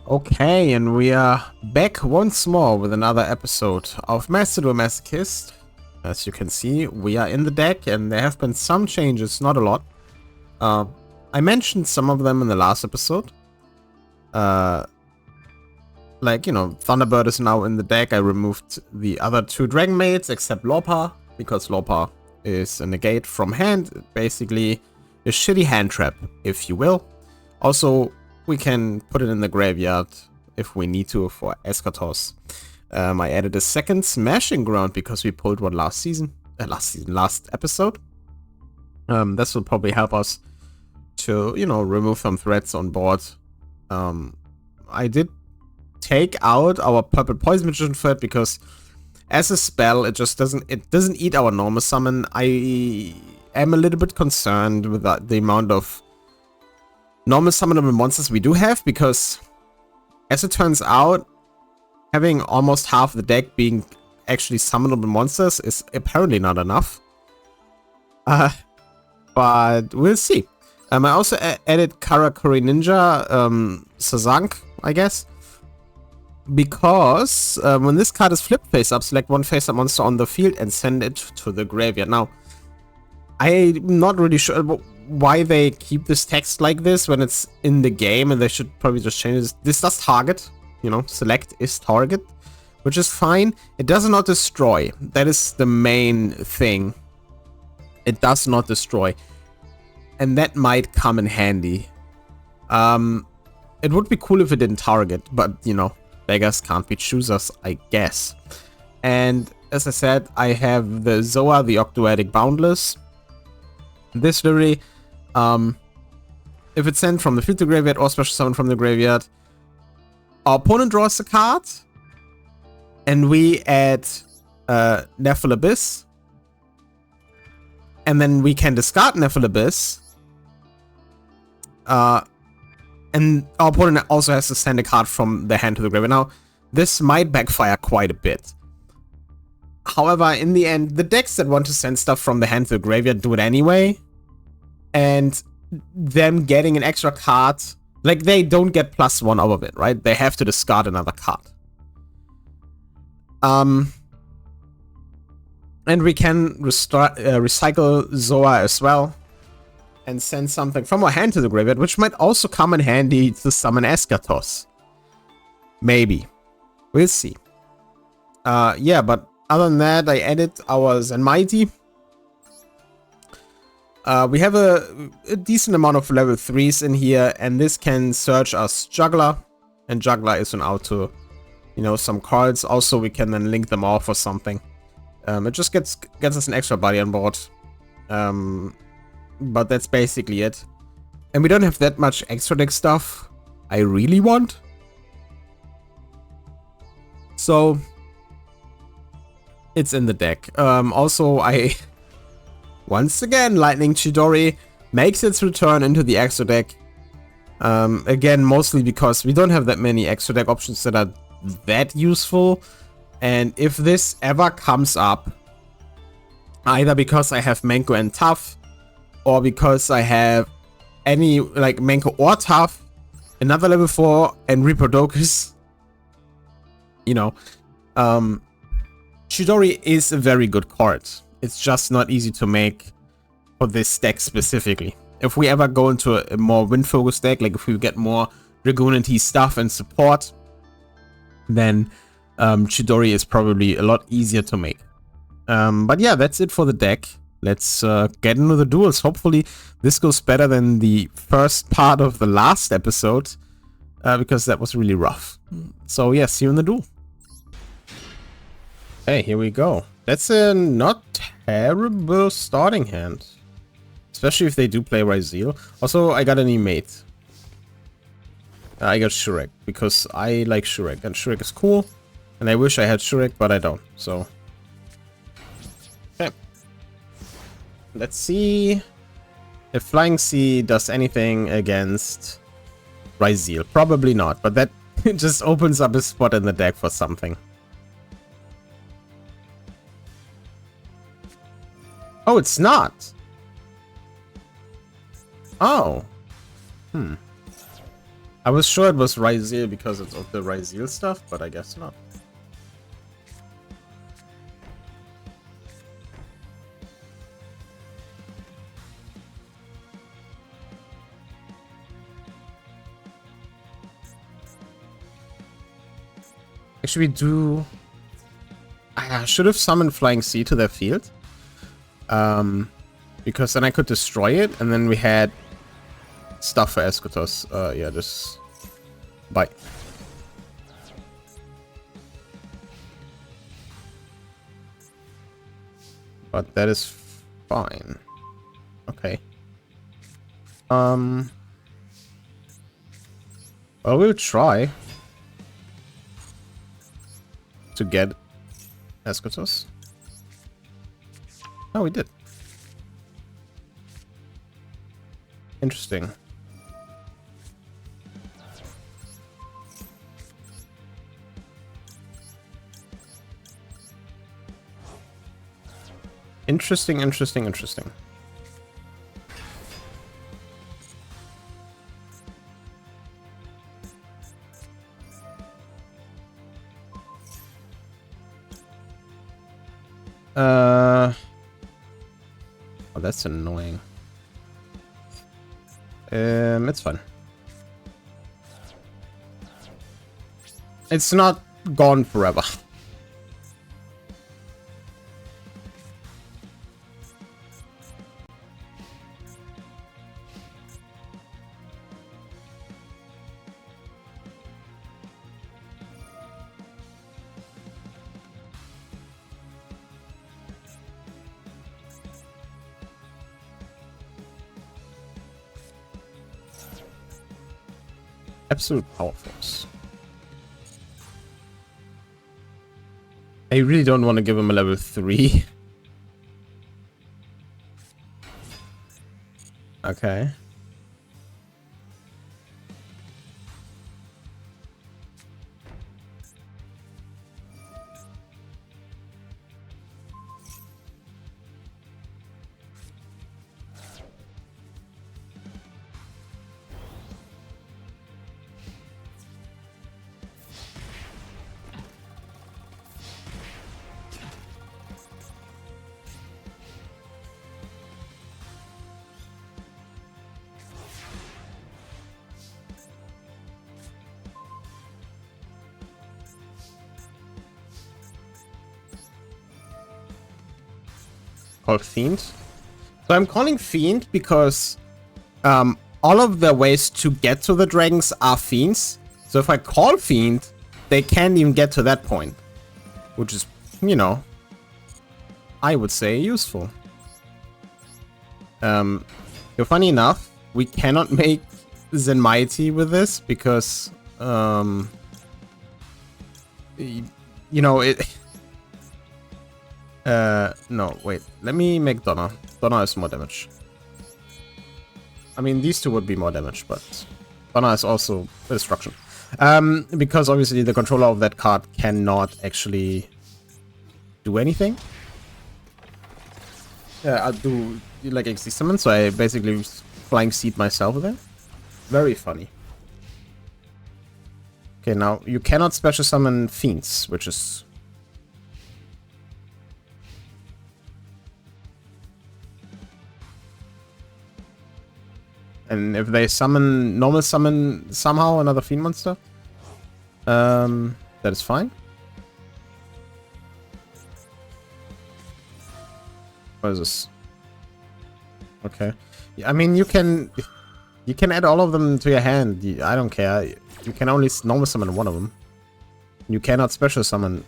Okay, and we are back once more with another episode of Duel Masochist. As you can see, we are in the deck, and there have been some changes, not a lot. I mentioned some of them in the last episode. Like, Thunderbird is now in the deck. I removed the other two Dragon Maids, except Lorpa, because Lorpa is a negate from hand. Basically, a shitty hand trap, if you will. Also, we can put it in the graveyard if we need to for Eschatos. I added a second Smashing Ground because we pulled one last episode. This will probably help us to, remove some threats on board. I did take out our Purple Poison Magician for it because as a spell, it doesn't eat our normal summon. I am a little bit concerned with the amount of normal summonable monsters we do have, because as it turns out, having almost half the deck being actually summonable monsters is apparently not enough. But we'll see. I also added Karakuri Ninja, Sazank, I guess. Because when this card is flipped face up, select one face up monster on the field and send it to the graveyard. Now, I'm not really sure why they keep this text like this when it's in the game, and they should probably just change this. This does target, select is target, which is fine. It does not destroy. That is the main thing. It does not destroy. And that might come in handy. It would be cool if it didn't target, but, beggars can't be choosers, I guess. And as I said, I have the Zoa, the Octoadic Boundless. This literally, if it's sent from the field to graveyard or special summon from the graveyard, our opponent draws a card, and we add Nephil Abyss, and then we can discard Nephil Abyss, and our opponent also has to send a card from their hand to the graveyard. Now, this might backfire quite a bit. However, in the end, the decks that want to send stuff from the hand to the graveyard do it anyway. And them getting an extra card, like, they don't get +1 out of it, right? They have to discard another card. And we can recycle Zoa as well and send something from our hand to the graveyard, which might also come in handy to summon Eschatos. Maybe. We'll see. Yeah, but other than that, I added our Zenmaiti. We have a decent amount of level 3s in here, and this can search us Juggler, and Juggler is an out to, some cards. Also, we can then link them off or something. It just gets us an extra body on board. But that's basically it. And we don't have that much extra deck stuff I really want. So, it's in the deck. Also, once again, Lightning Chidori makes its return into the extra deck. Again, mostly because we don't have that many extra deck options that are that useful. And if this ever comes up, either because I have Menko and Tough, or because I have any, like, Menko or Tough, another level 4, and Reprodokus, Chidori is a very good card. It's just not easy to make for this deck specifically. If we ever go into a more wind-focused deck, like if we get more Dragoon and T stuff and support, then Chidori is probably a lot easier to make. But yeah, that's it for the deck. Let's get into the duels. Hopefully this goes better than the first part of the last episode, because that was really rough. So yeah, see you in the duel. Hey, here we go. That's a not terrible starting hand. Especially if they do play Ryzeal. Also, I got a new mate. I got Shurek, because I like Shurek, and Shurek is cool. And I wish I had Shurek, but I don't, so... Okay. Let's see if Flying Sea does anything against Ryzeal. Probably not, but that just opens up a spot in the deck for something. Oh, it's not. Oh. I was sure it was Ryzeal because it's of the Ryzeal stuff, but I guess not. Actually, we do... I should have summoned Flying Sea to their field. Because then I could destroy it, and then we had stuff for Eschatos. Yeah, just... Bye. But that is fine. Okay. Well, we'll try to get Eschatos. Oh, we did. Interesting. Interesting, interesting, interesting. Oh, that's annoying. It's fine. It's not gone forever. Absolute power force. I really don't want to give him a level 3. Okay. Called Fiend. So I'm calling Fiend because all of the ways to get to the dragons are Fiends. So if I call Fiend, they can't even get to that point. Which is, you know, I would say useful. Funny enough, we cannot make Zen Mighty with this because, you know, it... no, wait. Let me make Donna. Donna is more damage. I mean, these two would be more damage, but Donna is also destruction. Because obviously the controller of that card cannot actually do anything. I'll do like XD summon, so I basically Flying Seed myself with it. Very funny. Okay, now you cannot special summon Fiends, which is... And if they summon, normal summon somehow another Fiend monster, that is fine. What is this? Okay. Yeah, I mean, you can add all of them to your hand. I don't care. You can only normal summon one of them. You cannot special summon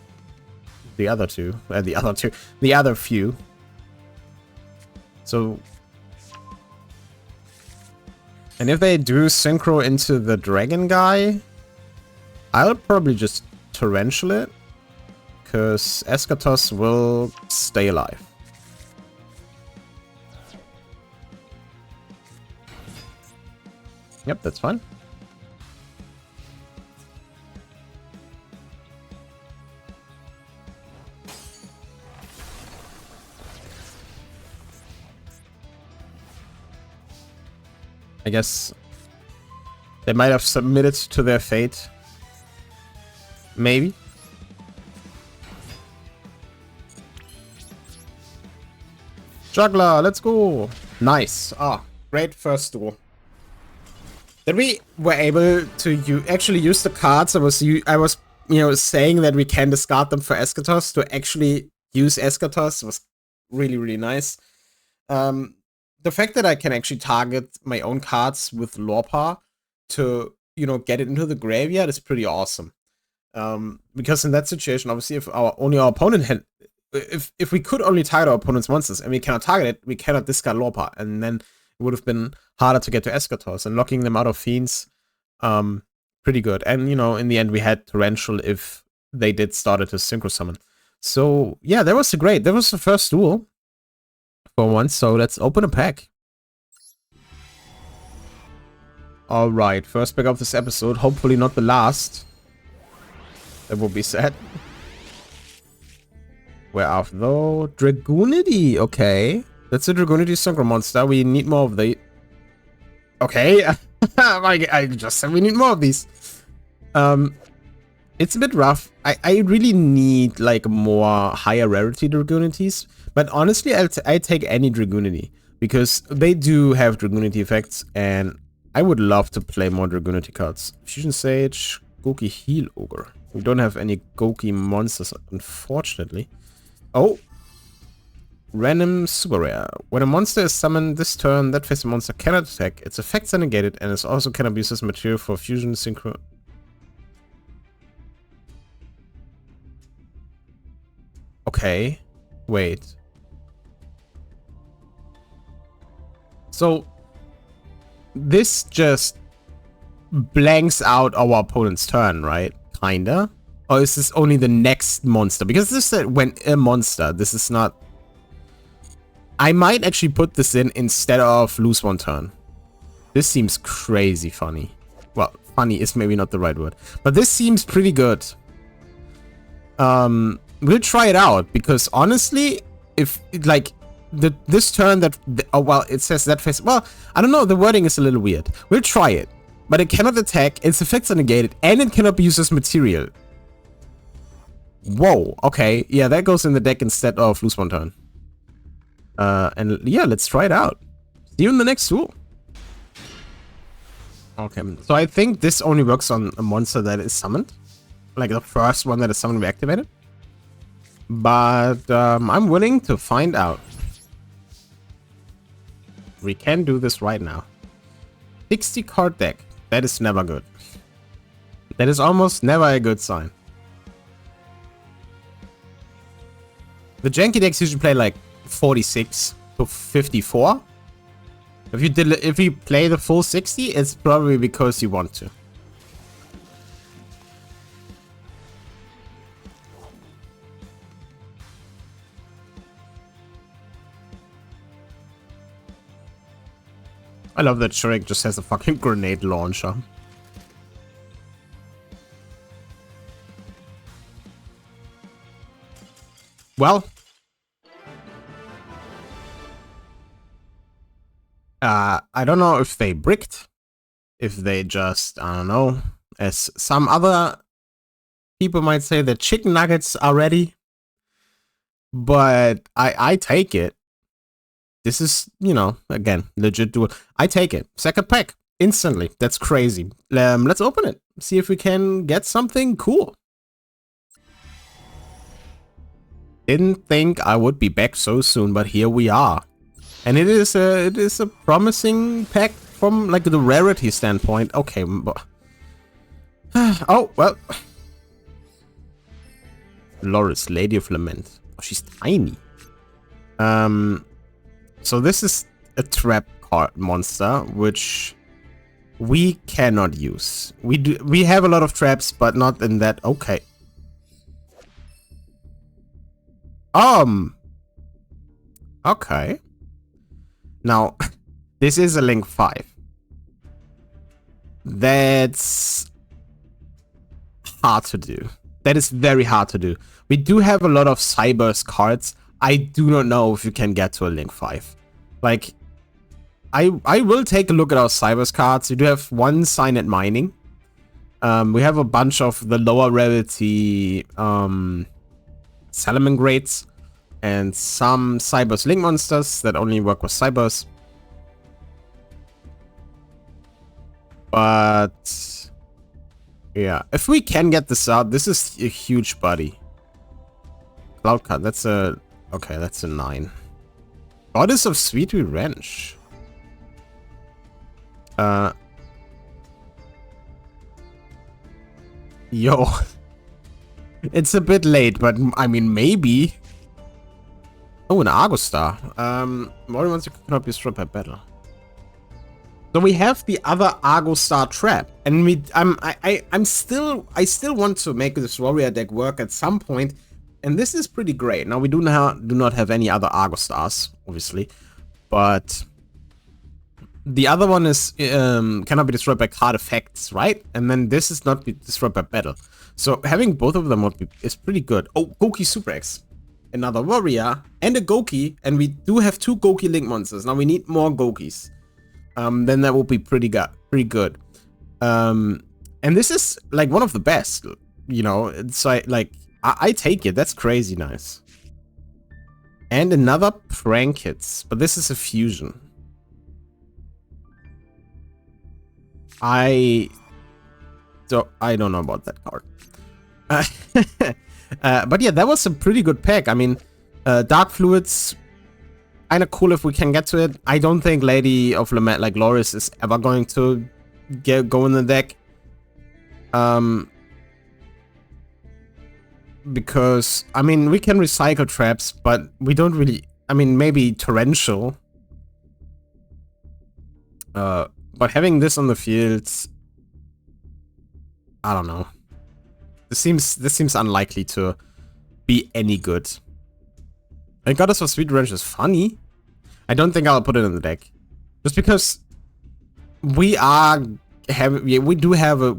the other two. The other few. So... And if they do synchro into the dragon guy, I'll probably just torrential it, because Eschatos will stay alive. Yep, that's fine. I guess They might have submitted to their fate. Maybe. Juggler, let's go. Nice. Ah, great first duel. Then we were able to actually use the cards. I was saying that we can discard them for Eschatos. To actually use Eschatos was really, really nice. The fact that I can actually target my own cards with Lorpa to, get it into the graveyard is pretty awesome. Because in that situation, obviously, if our opponent had, if we could only target our opponent's monsters and we cannot target it, we cannot discard Lorpa, and then it would have been harder to get to Eschatos, and locking them out of Fiends, pretty good. And in the end, we had Torrential if they did start it to Synchro Summon. So yeah, that was the first duel for once. So let's open a pack. All right, first pack of this episode. Hopefully not the last. That would be sad. Where are though? Dragoonity. Okay, that's a Dragoonity Synchro monster. We need more of the. Okay, I just said we need more of these. It's a bit rough. I really need like more higher rarity Dragoonities. But honestly, I take any Dragoonity because they do have Dragoonity effects, and I would love to play more Dragoonity cards. Fusion Sage, Goki Heal Ogre. We don't have any Goki monsters, unfortunately. Oh, random super rare. When a monster is summoned this turn, that face monster cannot attack. Its effects are negated, and it also cannot be used as material for fusion synchro. Okay, wait. So this just blanks out our opponent's turn, right? Kinda. Or is this only the next monster? Because this is when a monster. This is not. I might actually put this in instead of lose one turn. This seems crazy funny. Well, funny is maybe not the right word, but this seems pretty good. We'll try it out because honestly, if like this turn that well, it says that face. Well, I don't know. The wording is a little weird. We'll try it, but it cannot attack. Its effects are negated, and it cannot be used as material. Whoa. Okay. Yeah, that goes in the deck instead of lose one turn. And yeah, let's try it out. See you in the next duel. Okay, so I think this only works on a monster that is summoned. Like the first one that is summoned reactivated. But I'm willing to find out. We can do this right now. 60 card deck. That is never good. That is almost never a good sign. The janky decks usually play like 46 to 54. If you play the full 60, it's probably because you want to. I love that Shrek just has a fucking grenade launcher. Well, I don't know if they bricked, if they just, I don't know, as some other people might say, the chicken nuggets are ready, but I take it. This is, again, legit duel. I take it. Second pack, instantly. That's crazy. Let's open it. See if we can get something cool. Didn't think I would be back so soon, but here we are. And it is a promising pack from like the rarity standpoint. Okay. Oh, well. Loris, Lady of Lament. Oh, she's tiny. So this is a trap card monster, which we cannot use. We have a lot of traps, but not in that. Okay. Okay. Now, this is a Link 5. That's hard to do. That is very hard to do. We do have a lot of Cyber's cards. I do not know if you can get to a Link 5. Like, I will take a look at our Cybers cards. We do have one Sign at Mining. We have a bunch of the lower rarity Salamangreats and some Cybers Link monsters that only work with Cybers. But yeah, if we can get this out, this is a huge buddy. Cloud card, that's a... Okay, that's a 9. Goddess of Sweet Revenge. Yo. It's a bit late, but I mean, maybe. Oh, an Argo Star. More monster cannot be destroyed by battle. So we have the other Argo Star trap, and I still want to make this warrior deck work at some point, and this is pretty great. Now we do not have any other Argo Stars, obviously, but the other one is cannot be destroyed by card effects, right? And then this is not be destroyed by battle. So having both of them is pretty good. Oh, Goki Super X, another warrior and a Goki, and we do have 2 Goki Link monsters. Now we need more Gokis. Then that will be pretty good. And this is like one of the best, you know. It's like I take it. That's crazy nice. And another Prank Hits, but this is a fusion. I don't know about that card. But yeah, that was a pretty good pack. I mean, Dark Fluids, kind of cool if we can get to it. I don't think Lady of Lament like Loris is ever going to go in the deck. Because, I mean, we can recycle traps, but we don't really... I mean, maybe Torrential. But having this on the field... I don't know. This seems unlikely to be any good. And Goddess of Sweet Revenge is funny. I don't think I'll put it in the deck. Just because we do have a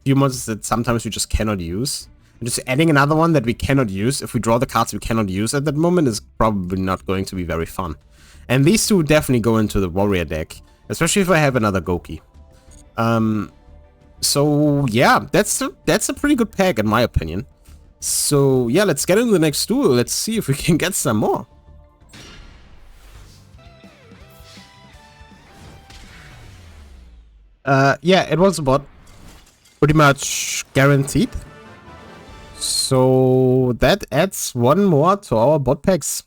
few monsters that sometimes we just cannot use. And just adding another one that we cannot use, if we draw the cards we cannot use at that moment, is probably not going to be very fun. And these two definitely go into the warrior deck. Especially if I have another Goki. So yeah, that's a pretty good pack in my opinion. So yeah, let's get into the next duel. Let's see if we can get some more. Yeah, it was about pretty much guaranteed. So that adds one more to our bot packs.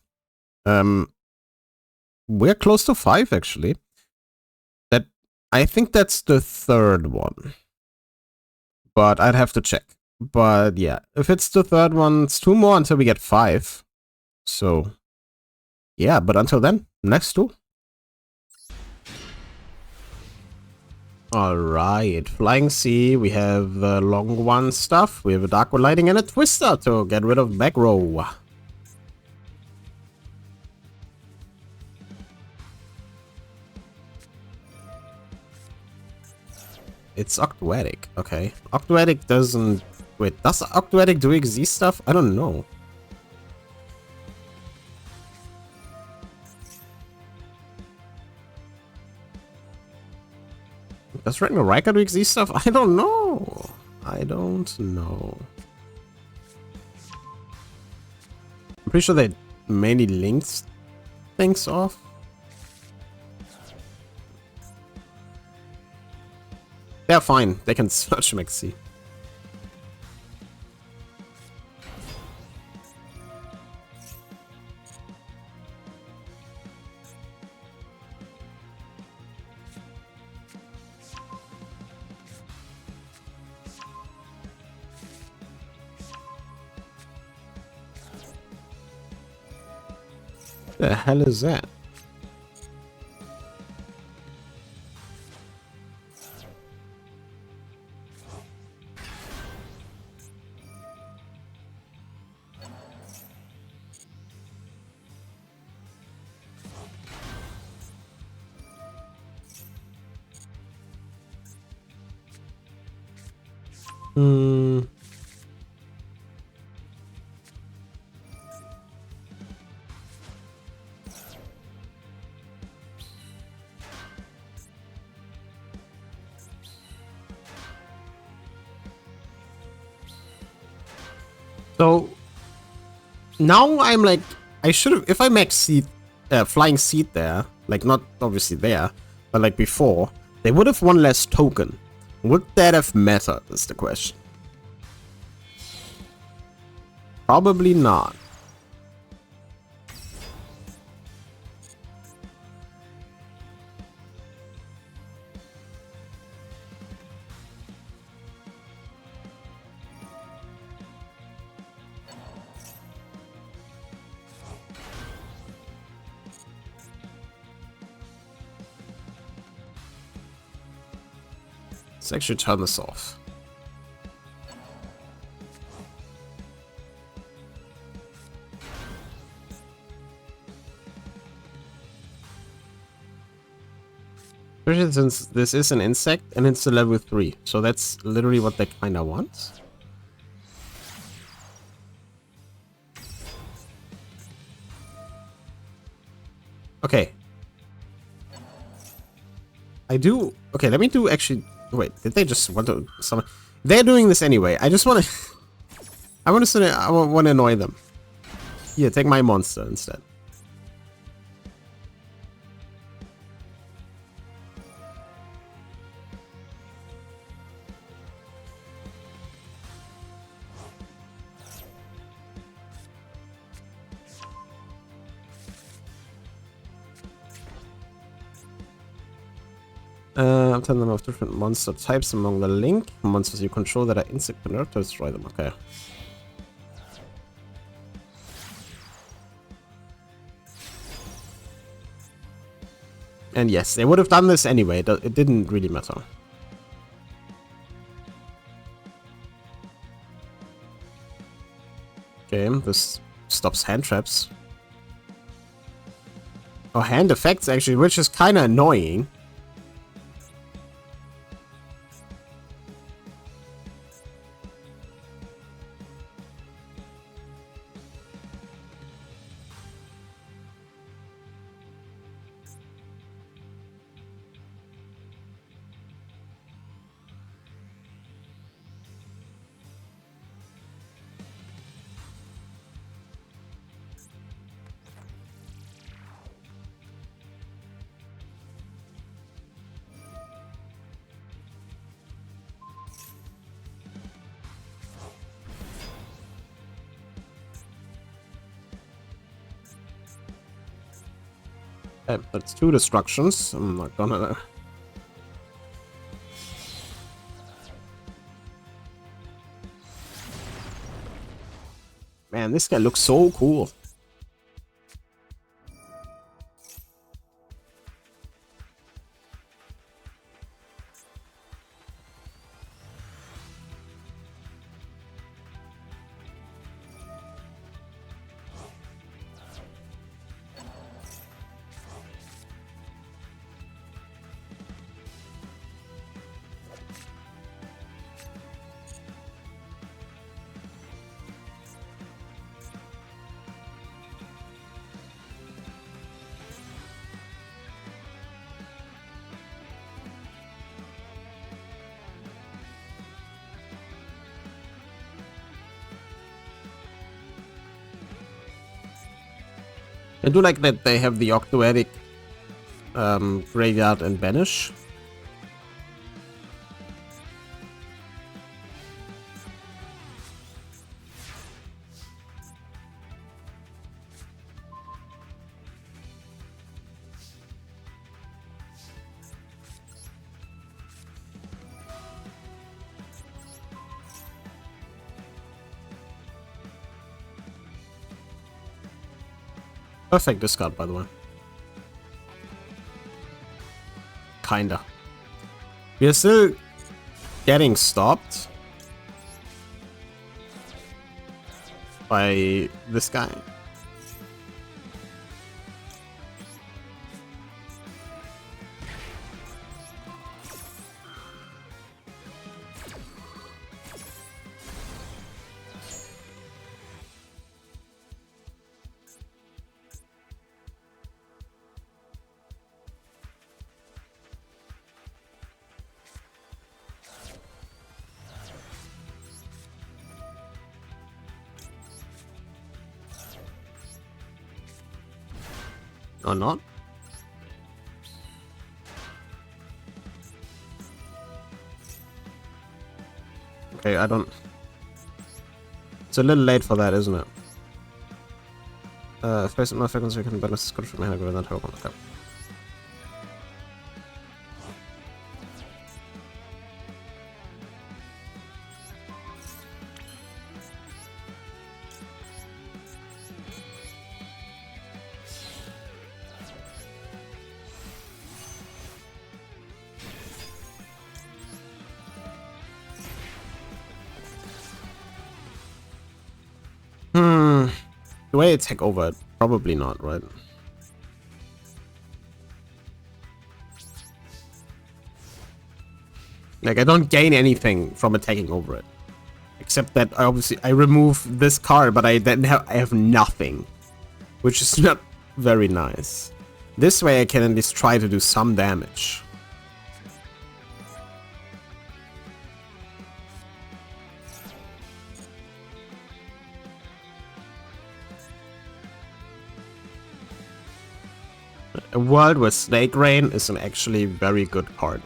We're close to 5 actually. I think that's the 3rd one. But I'd have to check. But yeah, if it's the 3rd one, it's 2 more until we get 5. So yeah, but until then, next duel. Alright, Flying Sea, we have the long one stuff, we have a Dark Wood Lighting and a Twister to get rid of back row. It's Octoadic, okay. Octoadic doesn't... Wait, does Octoadic do XZ stuff? I don't know. Does Ragnaraka do XZ stuff? I don't know. I don't know. I'm pretty sure they mainly links things off. They're fine. They can search Maxi. The hell is that? So now I'm like, I should have, if I max seed, flying seed there, like not obviously there, but like before, they would have one less token. Would that have mattered, is the question. Probably not. Let's actually turn this off. Especially since this is an insect and it's a level 3. So that's literally what they kinda want. Okay. I do... Okay, let me do actually... Wait, did they just want to... Summon? They're doing this anyway. I just want to... I want to annoy them. Here, take my monster instead. Tell them of different monster types among the link. Monsters you control that are insect and earth to destroy them. Okay. And yes, they would have done this anyway. It didn't really matter. Okay, this stops hand traps. Oh, hand effects actually, which is kind of annoying. That's 2 destructions. I'm not gonna... Man, this guy looks so cool. I do like that they have the Octoedic Graveyard and Banish. Perfect discard, by the way. Kinda. We are still getting stopped by this guy. Or not? Okay, I don't... It's a little late for that, isn't it? Space my frequency can balance this control from my hand with that token. Okay. The way it's hack over it, probably not, right? Like, I don't gain anything from attacking over it. Except that, I remove this card, but I have nothing. Which is not very nice. This way I can at least try to do some damage. A world where Snake Rain is an actually very good card.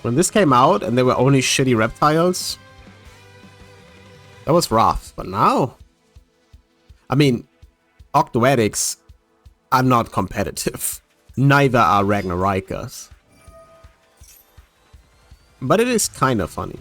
When this came out and there were only shitty reptiles, that was rough. But now, I mean, Octoetics are not competitive. Neither are Ragnarikers. But it is kind of funny.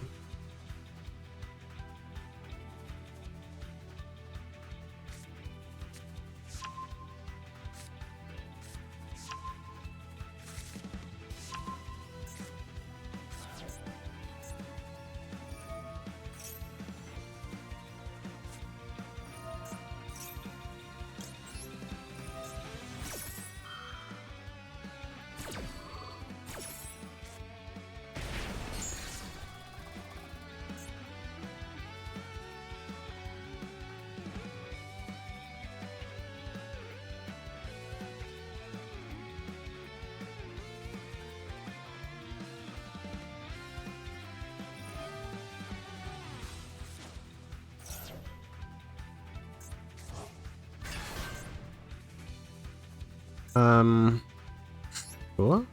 Sure.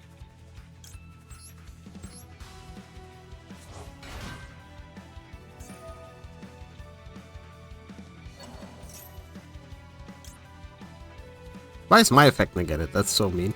Why is my effect negated? That's so mean.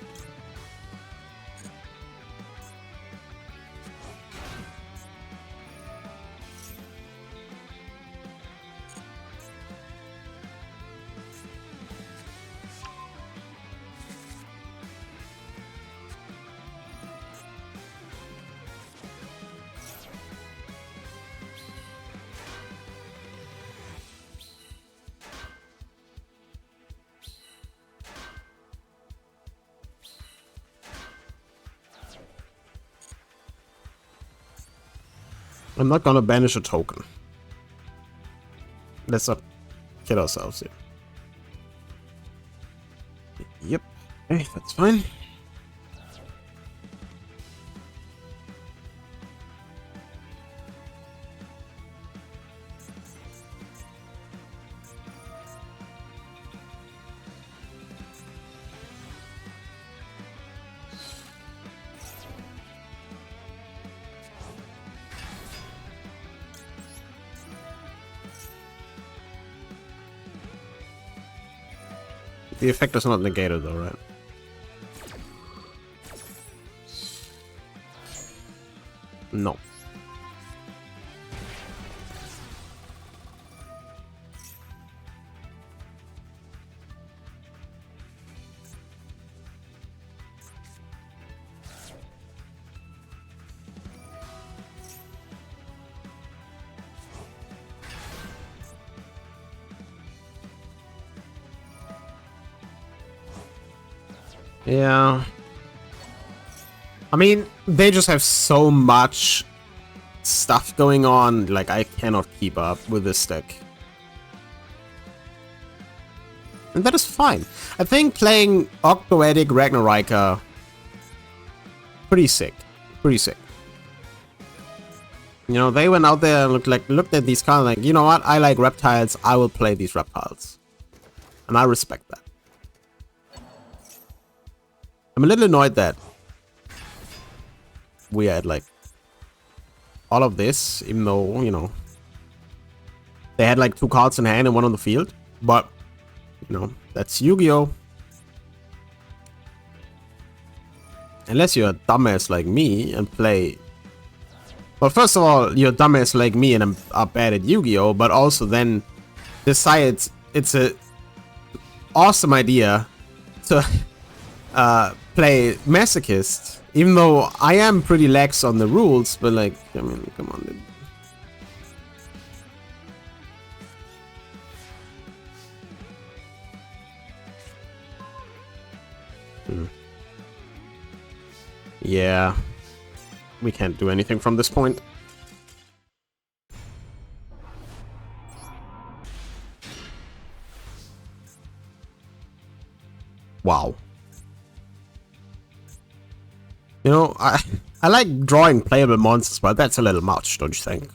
I'm not gonna banish a token. Let's not kill ourselves here. Yep. Okay, that's fine. The effect is not negated though, right? No. Yeah. I mean, they just have so much stuff going on, like I cannot keep up with this deck. And that is fine. I think playing Octoetic Ragnarika, pretty sick. Pretty sick. You know, they went out there and looked at these cards like, you know what, I like reptiles, I will play these reptiles. And I respect that. I'm a little annoyed that we had like all of this, even though, you know, they had like 2 cards in hand and 1 on the field. But, you know, that's Yu-Gi-Oh! Unless you're a dumbass like me and play... Well, first of all, you're a dumbass like me and are bad at Yu-Gi-Oh! But also then decide it's a awesome idea to play Masochist. Even though I am pretty lax on the rules, but like, I mean, come on, dude. Yeah, we can't do anything from this point. Wow. You know, I like drawing playable monsters, but that's a little much, don't you think?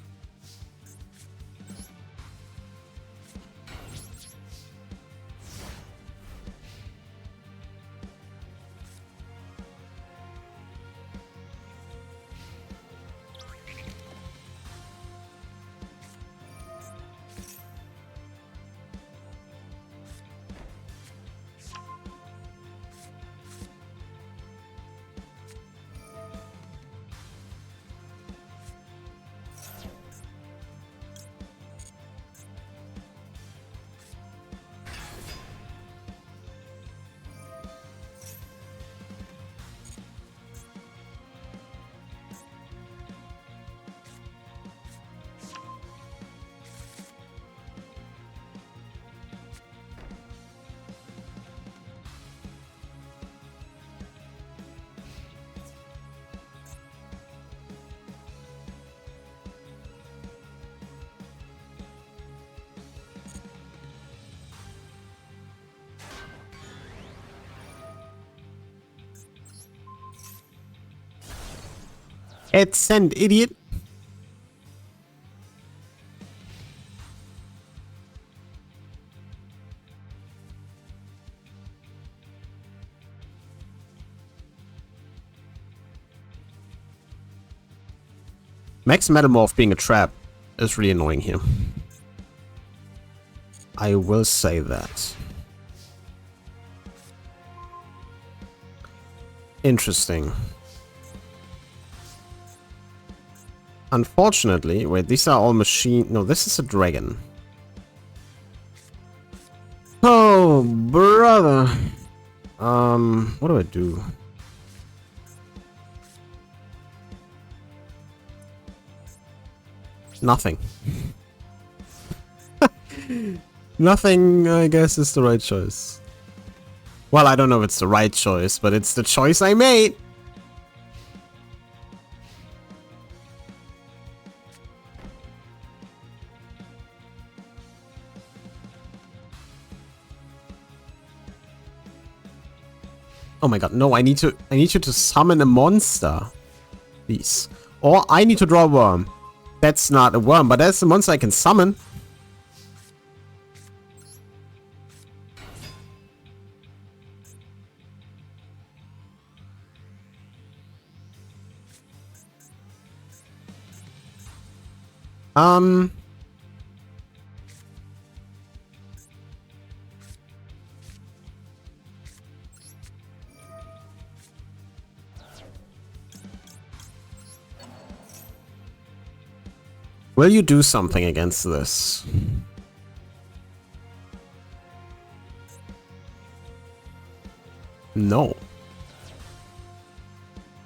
It's an idiot. Max Metamorph being a trap is really annoying here. I will say that. Interesting. Unfortunately, wait, these are all machine... No, this is a dragon. Oh, brother. What do I do? Nothing. Nothing, I guess, is the right choice. Well, I don't know if it's the right choice, but it's the choice I made. Oh my god, no, I need you to summon a monster. Please. Or I need to draw a worm. That's not a worm, but that's the monster I can summon. Will you do something against this? No.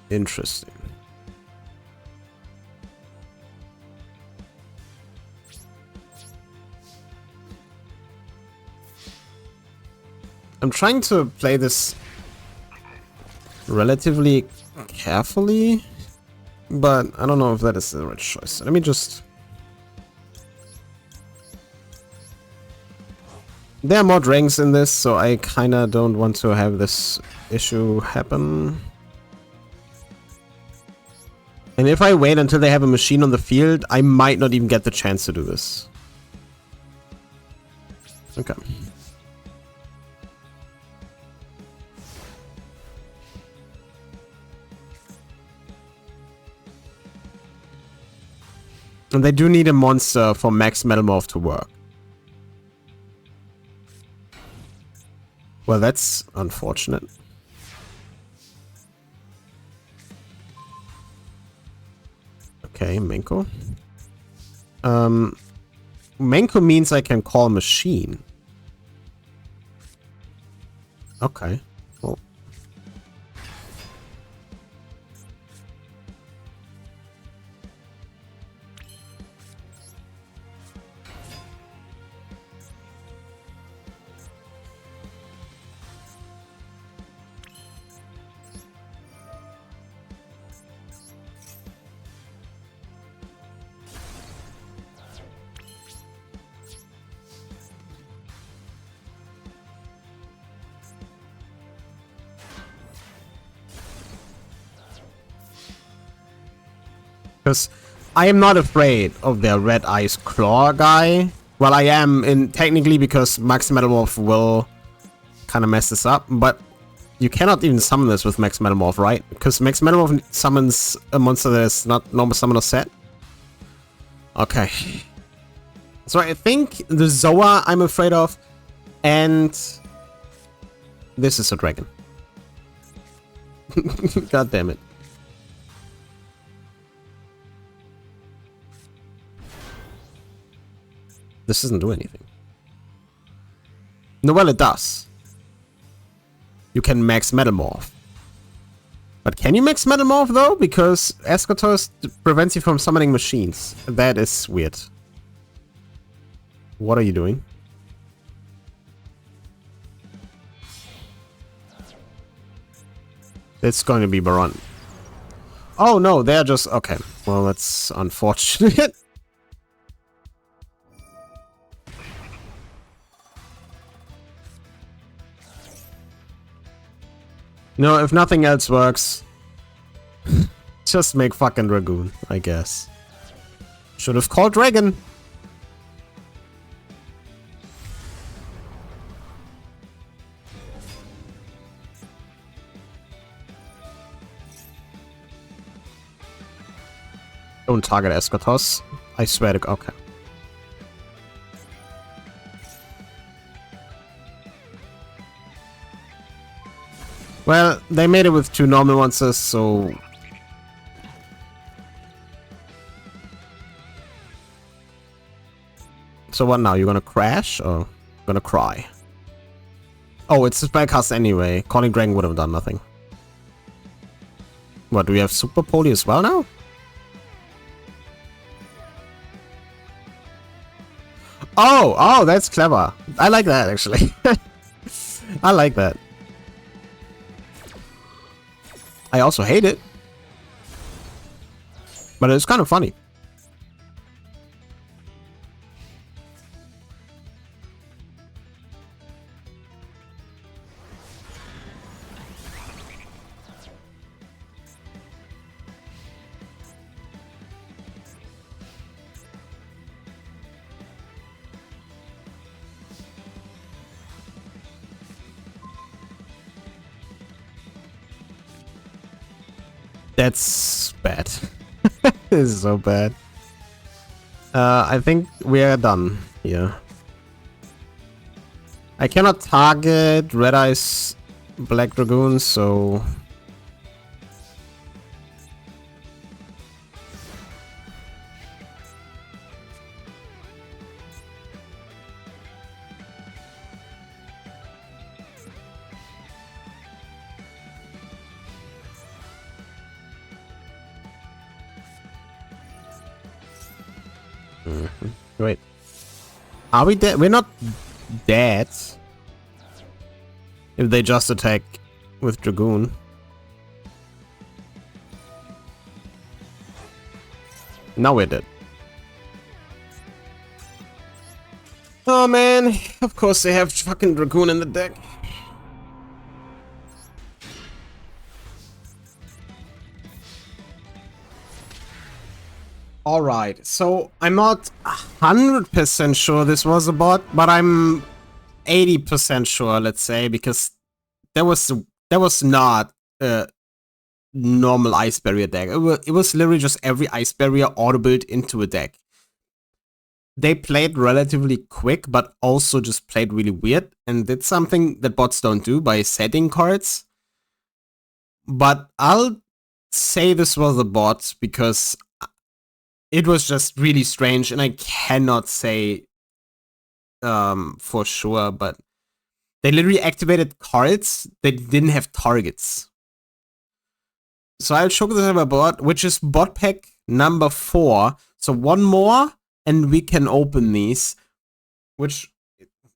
Interesting. I'm trying to play this relatively carefully, but I don't know if that is the right choice. Let me just... There are more dragons in this, so I kinda don't want to have this issue happen. And if I wait until they have a machine on the field, I might not even get the chance to do this. Okay. And they do need a monster for Max Metamorph to work. Well, that's unfortunate. Okay, Menko. Menko means I can call machine. Okay. Well. Because I am not afraid of their Red Eyes Claw guy. Well, I am technically because Max Metamorph will kind of mess this up, but you cannot even summon this with Max Metamorph, right? Because Max Metamorph summons a monster that is not normal summoner set. Okay. So I think the Zoa I'm afraid of, and this is a dragon. God damn it. This doesn't do anything. No, well, it does. You can max Metamorph. But can you max Metamorph, though? Because Eschatos prevents you from summoning machines. That is weird. What are you doing? It's going to be Baron. Oh, no, they're just... Okay, well, that's unfortunate. No, if nothing else works, just make fucking Dragoon, I guess. Should have called Dragon. Don't target Eschatos. I swear to God. Okay. Well, they made it with 2 normal monsters, so... So what now? You're gonna crash or gonna cry? Oh, it's a spellcast anyway. Calling Dragon would have done nothing. What, do we have Super Poly as well now? Oh, that's clever. I like that, actually. I like that. I also hate it. But it's kind of funny. That's bad. This is so bad. I think we are done here. I cannot target Red Eyes Black Dragoon, so... Wait. Are we dead? We're not dead. If they just attack with Dragoon. Now we're dead. Oh man, of course they have fucking Dragoon in the deck. Alright, so I'm not 100% sure this was a bot, but I'm 80% sure, let's say, because there was not a normal Ice Barrier deck. It was literally just every Ice Barrier auto-built into a deck. they played relatively quick, but also just played really weird and did something that bots don't do by setting cards. But I'll say this was a bot because it was just really strange, and I cannot say for sure, but they literally activated cards that didn't have targets. So I'll show this as a bot, which is bot pack number 4. So one more, and we can open these. Which,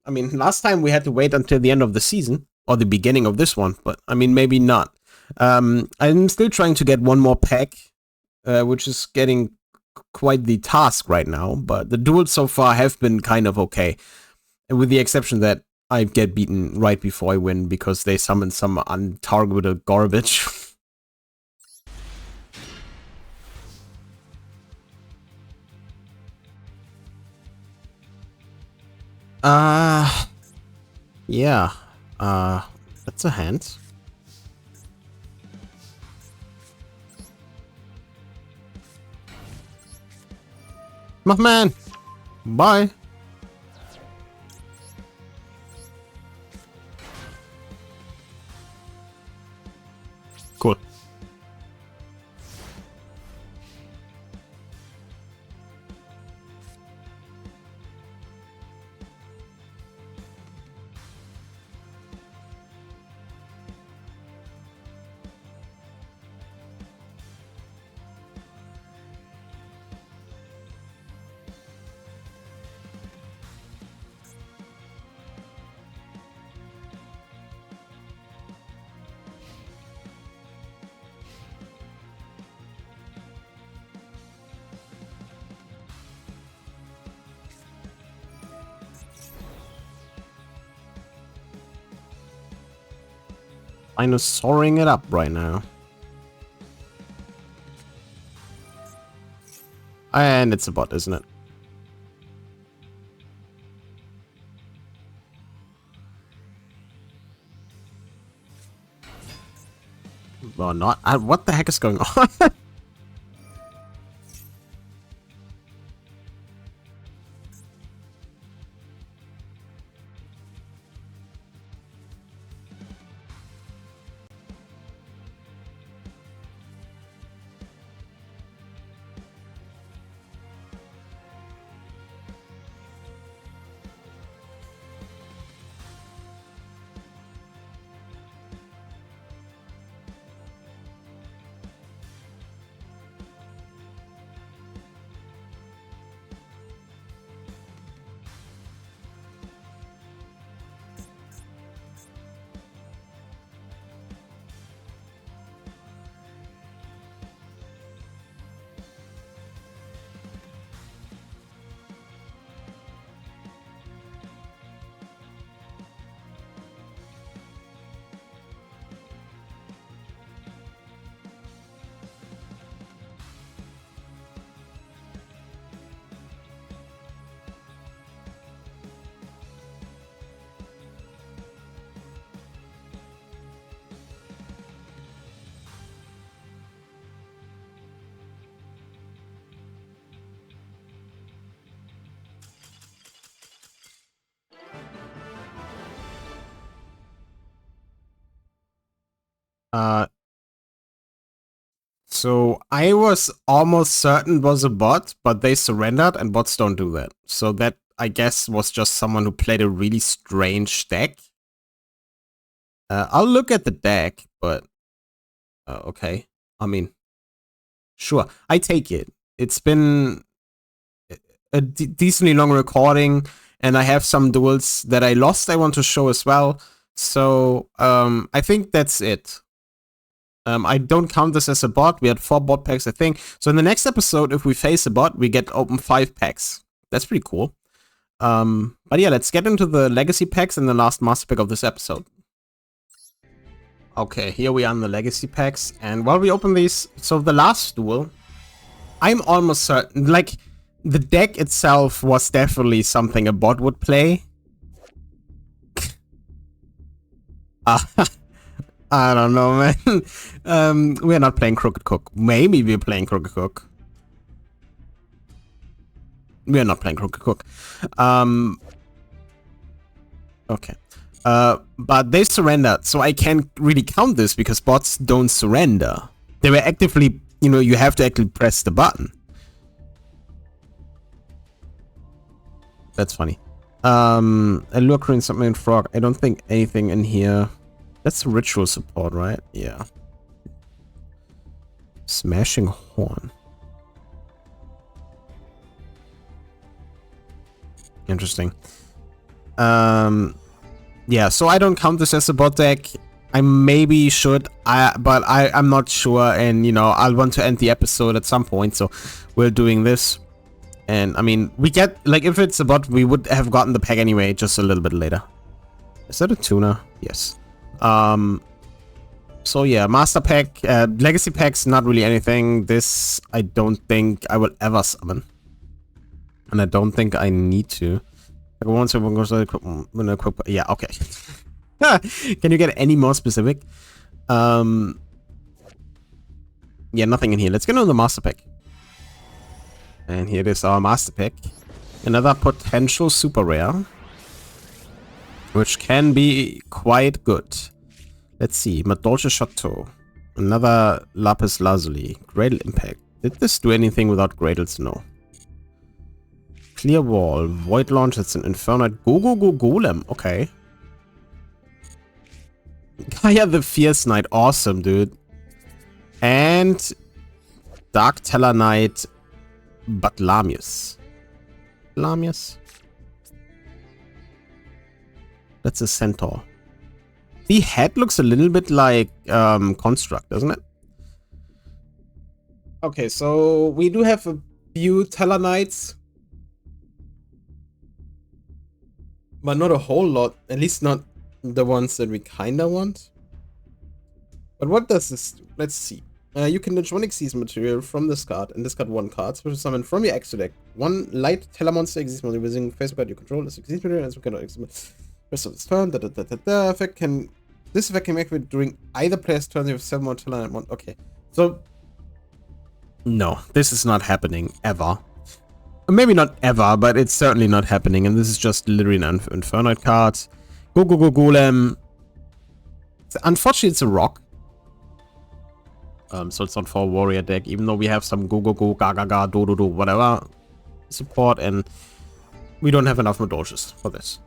I mean, last time we had to wait until the end of the season, or the beginning of this one, but I mean, maybe not. I'm still trying to get one more pack, which is getting quite the task right now, but the duels so far have been kind of okay. With the exception that I get beaten right before I win because they summon some untargeted garbage. Yeah. That's a hand. My man! Bye! Cool. Kind of soaring it up right now. And it's a bot, isn't it? Well, not. What the heck is going on? So I was almost certain it was a bot, but they surrendered, and bots don't do that. So that, I guess, was just someone who played a really strange deck. I'll look at the deck, but okay. I mean, sure, I take it. It's been a decently long recording, and I have some duels that I lost I want to show as well. So I think that's it. I don't count this as a bot. We had 4 bot packs, I think. So in the next episode, if we face a bot, we get open 5 packs. That's pretty cool. But yeah, let's get into the legacy packs and the last master pack of this episode. Okay, here we are in the legacy packs. And while we open these, so the last duel, I'm almost certain, like, the deck itself was definitely something a bot would play. I don't know, man. We're not playing Crooked Cook. Maybe we're playing Crooked Cook. We are not playing Crooked Cook. Okay. But they surrendered, so I can't really count this because bots don't surrender. They were actively, you know, you have to actually press the button. That's funny. Allure Korean Submarine Frog. I don't think anything in here. That's ritual support, right? Yeah. Smashing Horn. Interesting. Yeah, so I don't count this as a bot deck. I maybe should, but I'm not sure, and you know, I'll want to end the episode at some point, so we're doing this. And I mean, we get, like, if it's a bot, we would have gotten the pack anyway, just a little bit later. Is that a tuna? Yes. So yeah, master pack, legacy packs, not really anything. This, I don't think I will ever summon. And I don't think I need to. Yeah, okay. Can you get any more specific? Yeah, nothing in here. Let's get on the master pack. And here is our master pack. Another potential super rare, which can be quite good. Let's see. Madolce Chateau. Another Lapis Lazuli. Gradle Impact. Did this do anything without Gradles? No. Clear Wall. Void Launch. It's an Infernite. Golem. Okay. Gaia the Fierce Knight. Awesome, dude. And Dark Teller Knight. But Lamius. Lamius? That's a centaur. The head looks a little bit like Construct, doesn't it? Okay, so we do have a few Teller Knights. But not a whole lot. At least not the ones that we kinda want. But what does this do? Let's see. You can ditch one Xyz material from this card and discard one card. Special summon from your extra deck. One light Teller monster Xyz material using face card you control as Xyz material as we cannot exhibit. Rest of this turn. Effect can. This effect can be activated during either player's turn. You have 7 more Teller and 1. Okay. So. No, this is not happening ever. Maybe not ever, but it's certainly not happening. And this is just literally an Infernite card. Golem. Unfortunately, it's a rock. So it's not for a warrior deck, even though we have some gaga, do, whatever support, and we don't have enough Madolches for this.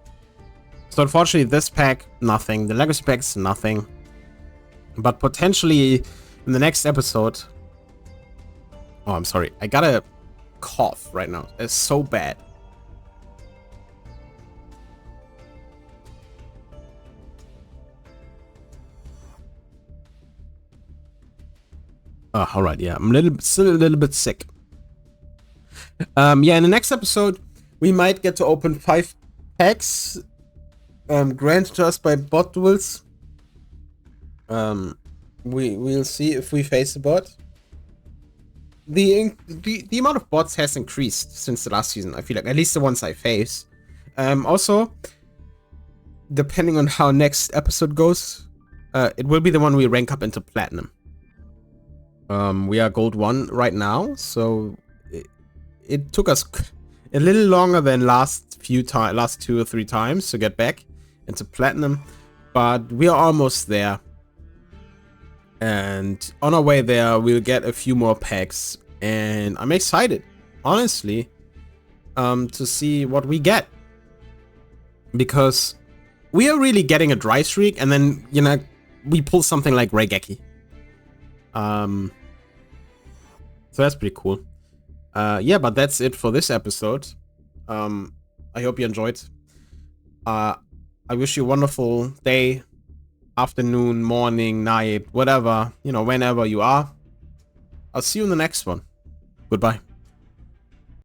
So unfortunately, this pack, nothing. The legacy pack's nothing. But potentially, in the next episode... Oh, I'm sorry. I got a cough right now. It's so bad. Oh, alright, yeah. I'm still a little bit sick. Yeah, in the next episode, we might get to open 5 packs granted to us by bot duels. We'll see if we face a bot. The amount of bots has increased since the last season, I feel like. At least the ones I face. Also, depending on how next episode goes, it will be the one we rank up into Platinum. We are Gold 1 right now, so it took us a little longer than last 2 or 3 times to get back into Platinum, but we are almost there. And on our way there, we'll get a few more packs, and I'm excited, honestly, to see what we get. Because we are really getting a dry streak, and then, you know, we pull something like Raigeki. So that's pretty cool. Yeah, but that's it for this episode. I hope you enjoyed. I wish you a wonderful day, afternoon, morning, night, whatever, you know, whenever you are. I'll see you in the next one. Goodbye.